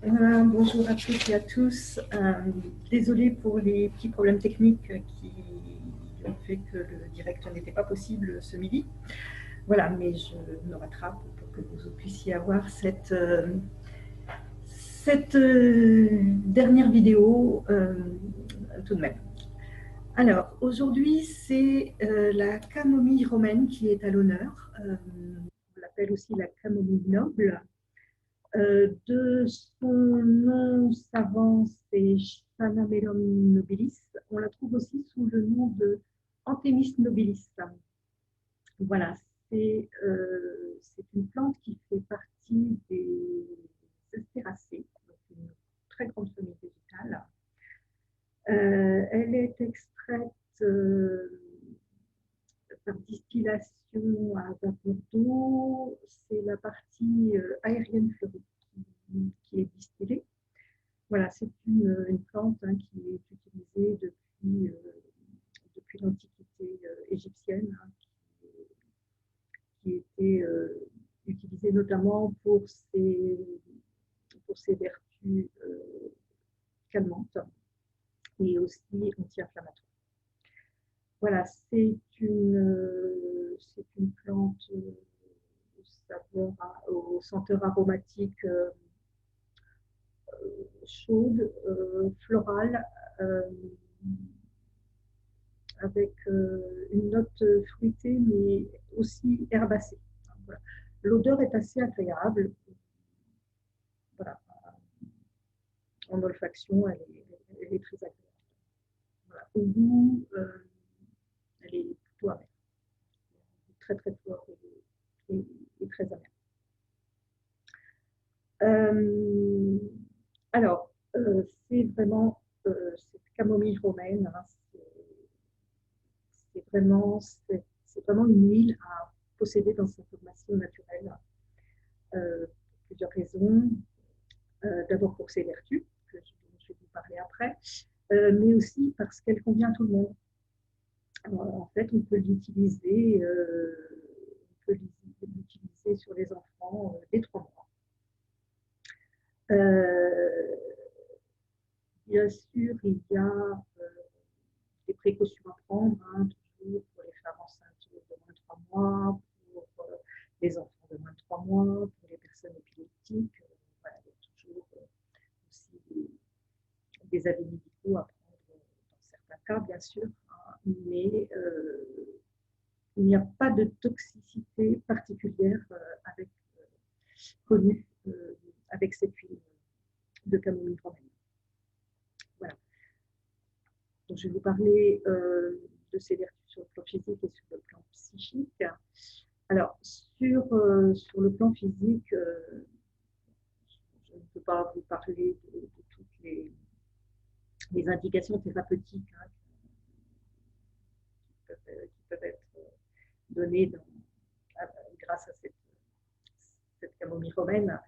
Bonjour à toutes et à tous. Désolée pour les petits problèmes techniques qui ont fait que le direct n'était pas possible ce midi. Voilà, mais je me rattrape pour que vous puissiez avoir cette dernière vidéo tout de même. Alors, aujourd'hui, c'est la camomille romaine qui est à l'honneur. On l'appelle aussi la camomille noble. De son nom savant, c'est Chanamelum nobilis. On la trouve aussi sous le nom de Anthemis nobilis. Voilà, c'est une plante qui fait partie des Astéracées, donc une très grande famille végétale. Elle est extraite par distillation à vapeur d'eau. C'est la partie aérienne fleurie qui est distillée. Voilà, c'est une plante qui est utilisée depuis l'Antiquité égyptienne, qui était utilisée notamment pour ses vertus calmantes et aussi anti-inflammatoires. Voilà, c'est une plante aux senteurs aromatiques chaude, florale, avec une note fruitée, mais aussi herbacée. Voilà. L'odeur est assez agréable. Voilà. En olfaction, elle est très agréable. Voilà. Au goût, elle est plutôt amère. Très très fort et très amère. Euh, alors, c'est vraiment cette camomille romaine, hein, c'est vraiment une huile à posséder dans sa formation naturelle, pour plusieurs raisons. D'abord pour ses vertus, dont je vais vous parler après, mais aussi parce qu'elle convient à tout le monde. Alors, en fait, on peut l'utiliser sur les enfants dès 3 mois. Bien sûr, il y a des précautions à prendre, hein, toujours pour les femmes enceintes de moins de 3 mois, pour les enfants de moins de 3 mois, pour les personnes épileptiques. Voilà, il y a toujours aussi des avis médicaux à prendre dans certains cas, bien sûr, hein, mais il n'y a pas de toxicité particulière connue avec cette huile de camomille romaine. Voilà. Donc, je vais vous parler de ses vertus sur le plan physique et sur le plan psychique. Alors, sur le plan physique, je ne peux pas vous parler de toutes les indications thérapeutiques, hein, qui peuvent être données grâce à cette camomille romaine.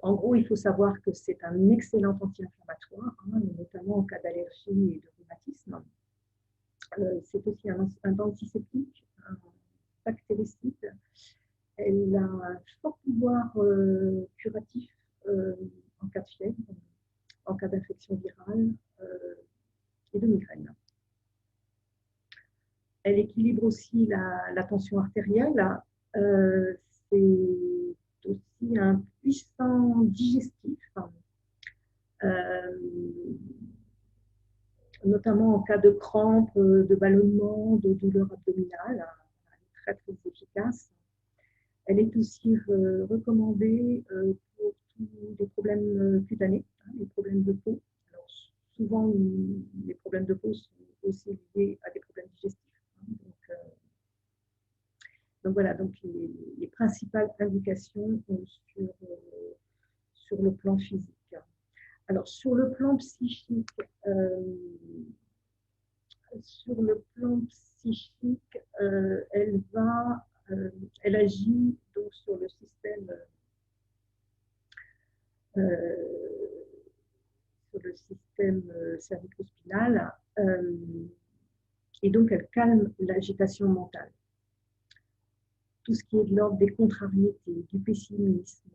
En gros, il faut savoir que c'est un excellent anti-inflammatoire, hein, notamment en cas d'allergie et de rhumatisme. C'est aussi un antiseptique, un bactéricide. Elle a un fort pouvoir curatif en cas de fièvre, en cas d'infection virale et de migraine. Elle équilibre aussi la tension artérielle. C'est aussi un puissant digestif, notamment en cas de crampes, de ballonnement, de douleurs abdominales. Elle est très très efficace. Elle est aussi recommandée pour tous les problèmes cutanés, hein, les problèmes de peau. Alors, souvent, les problèmes de peau sont aussi liés à des problèmes digestifs. Hein, donc voilà, donc les principales indications sur le plan physique. Alors, sur le plan psychique, elle agit donc sur le système cervico-spinal, et donc elle calme l'agitation mentale. Tout ce qui est de l'ordre des contrariétés, du pessimisme,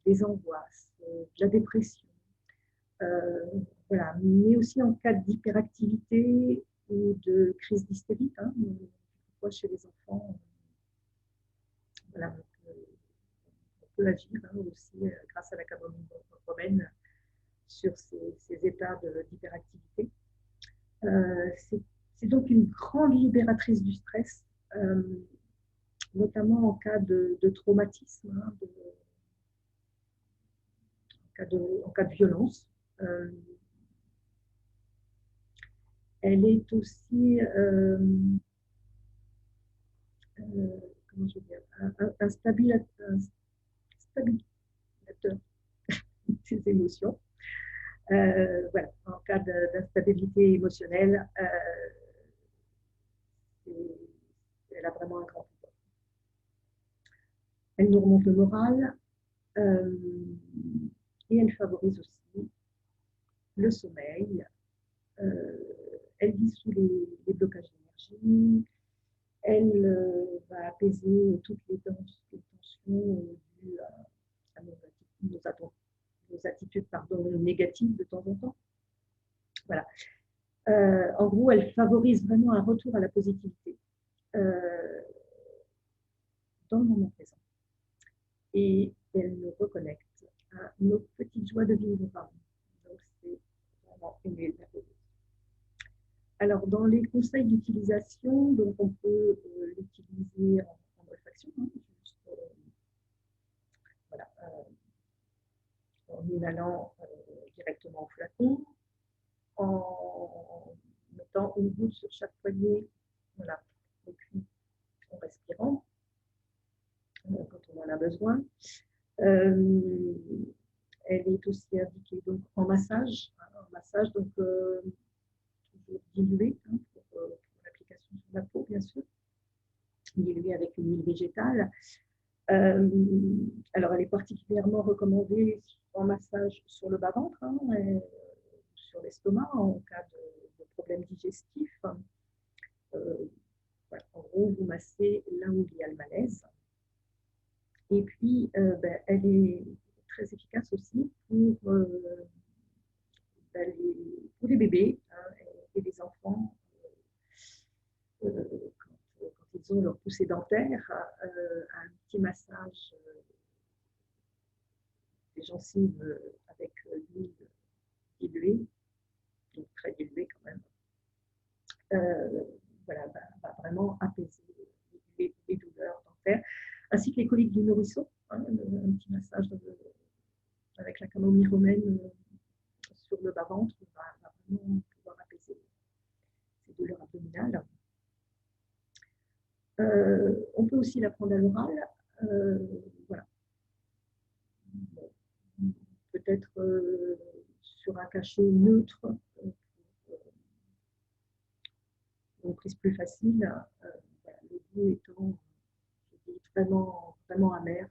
des angoisses, de la dépression, voilà, mais aussi en cas d'hyperactivité ou de crise d'hystérie. Hein, chez les enfants, voilà, on peut agir aussi grâce à la camomille romaine sur ces états d'hyperactivité. C'est donc une grande libératrice du stress, notamment en cas de traumatisme, hein, en cas de violence. Elle est aussi comment je veux dire, un stabilisateur des émotions. Voilà, en cas d'instabilité émotionnelle, elle a vraiment un grand pouvoir. Elle nous remonte le moral et elle favorise aussi le sommeil. Elle dissout les blocages d'énergie. Elle va apaiser toutes les tensions dues à nos attitudes négatives de temps en temps. Voilà. En gros, elle favorise vraiment un retour à la positivité dans le moment présent. Et elle nous reconnecte à nos petites joies de vivre. Donc, c'est vraiment une huile merveilleuse. Alors, dans les conseils d'utilisation, donc on peut l'utiliser en olfaction, hein, juste, voilà, en inhalant directement au flacon, en mettant une goutte sur chaque poignet, voilà, et puis en respirant quand on en a besoin. Elle est aussi indiquée donc en massage, donc toujours diluée pour l'application sur la peau, bien sûr, diluée avec une huile végétale. Alors, elle est particulièrement recommandée en massage sur le bas-ventre, hein, sur l'estomac en cas de problème digestif. Voilà, en gros, vous massez là où il y a le malaise. Et puis, elle est très efficace aussi pour les bébés hein, et les enfants quand ils ont leur poussée dentaire, un petit massage des gencives avec l'huile diluée, donc très diluée quand même, voilà, va vraiment apaiser les douleurs dentaires, ainsi que les coliques du nourrisson, hein, un petit massage avec la camomille romaine sur le bas-ventre va vraiment pouvoir apaiser ces douleurs abdominales. On peut aussi la prendre à l'oral. Voilà. Bon, peut-être sur un cachet neutre, une prise plus facile. Voilà, le goût étant vraiment, vraiment amer,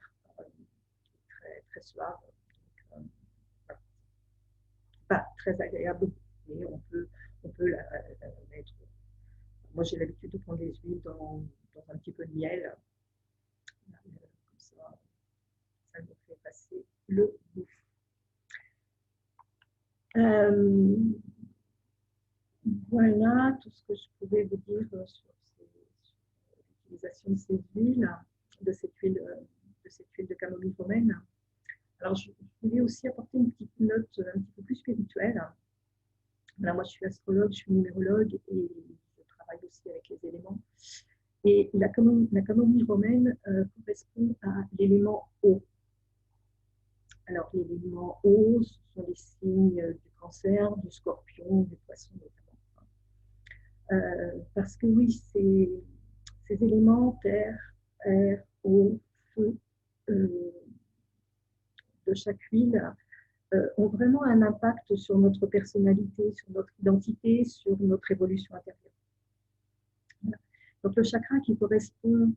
très, très suave. Donc, voilà. Pas très agréable, mais on peut la mettre. Moi, j'ai l'habitude de prendre des huiles dans un petit peu de miel. Comme ça me fait passer le goût. Voilà tout ce que je pouvais vous dire sur l'utilisation de ces huiles, de cette huile de camomille romaine. Alors, je voulais aussi apporter une petite note un petit peu plus spirituelle. Là, moi, je suis astrologue, je suis numérologue et je travaille aussi avec les éléments. Et la camomille romaine correspond à l'élément eau. Alors, l'élément eau, ce sont les signes du cancer, du scorpion, du poisson notamment. Parce que oui, ces éléments, terre, air, eau, feu, de chaque huile, ont vraiment un impact sur notre personnalité, sur notre identité, sur notre évolution intérieure. Voilà. Donc le chakra qui correspond,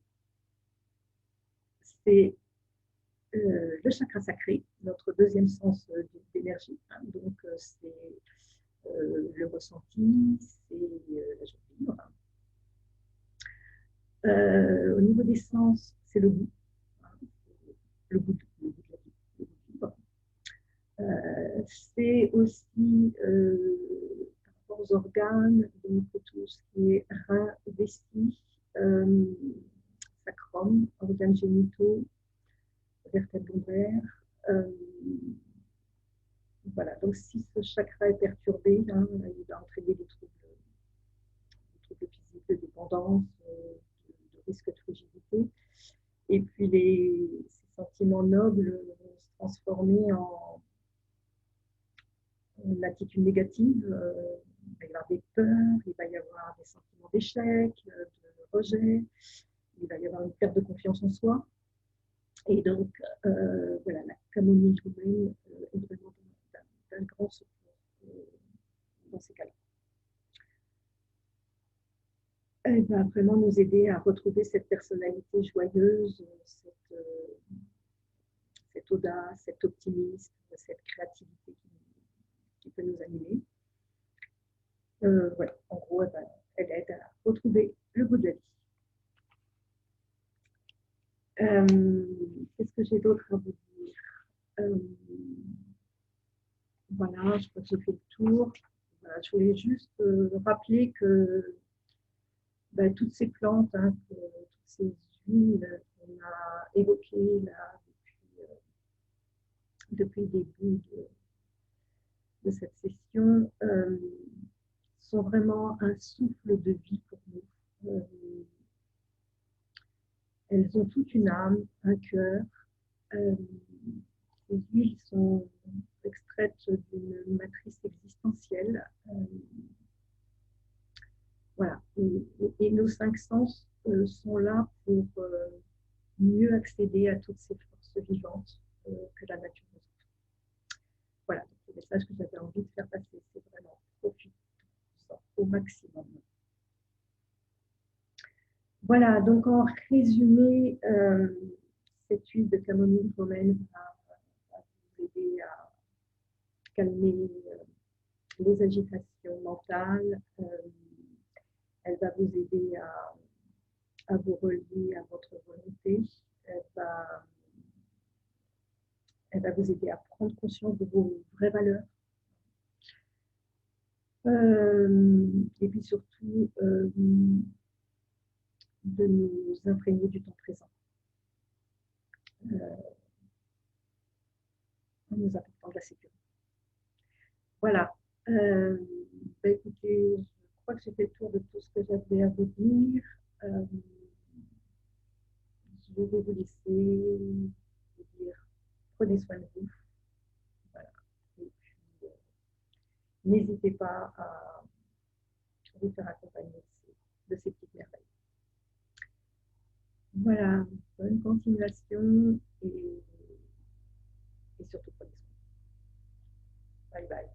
c'est le chakra sacré, notre deuxième sens d'énergie. Hein. Donc c'est le ressenti, c'est la joie de vivre. Au niveau des sens, c'est le goût. Hein. Le goût de la vie, C'est aussi par rapport aux organes, donc tout ce qui est rein, vessie, sacrum, organes génitaux, vertèbres lombaires. Voilà, donc si ce chakra est perturbé, hein, il va entraîner des troubles physiques, de dépendance, de risque de fragilité. Et puis ces sentiments nobles vont se transformer en une attitude négative. Il va y avoir des peurs, il va y avoir des sentiments d'échec, de rejet, il va y avoir une perte de confiance en soi. Et donc, voilà, la camomille roumaine est vraiment d'un grand secours dans ces cas-là. Elle va vraiment nous aider à retrouver cette personnalité joyeuse, cette audace, cet optimisme, cette créativité qui peut nous animer. Voilà, en gros, elle aide à retrouver le goût de la vie. Qu'est-ce que j'ai d'autre à vous dire? Voilà, je crois que j'ai fait le tour. Voilà, je voulais juste rappeler que toutes ces plantes, hein, toutes ces huiles qu'on a évoquées là, depuis le début de cette session, sont vraiment un souffle de vie pour nous. Elles ont toute une âme, un cœur. Les huiles sont extraites d'une matrice existentielle. Voilà. Et nos cinq sens sont là pour mieux accéder à toutes ces forces vivantes que la nature nous offre. Voilà, donc le message que j'avais envie de faire passer, c'est vraiment profitons au maximum. Voilà, donc en résumé, cette huile de camomille romaine va vous aider à calmer les agitations mentales. Elle va vous aider à vous relier à votre volonté. Elle va vous aider à prendre conscience de vos vraies valeurs. Et puis surtout, de nous imprégner du temps présent. En nous apportant de la sécurité. Voilà. Écoutez, je crois que j'ai fait le tour de tout ce que j'avais à vous dire. Je vais vous laisser vous dire prenez soin de vous. Voilà. Et puis, n'hésitez pas à vous faire accompagner de ces petites merveilles. Voilà, bonne continuation et surtout prenez soin. Bye bye.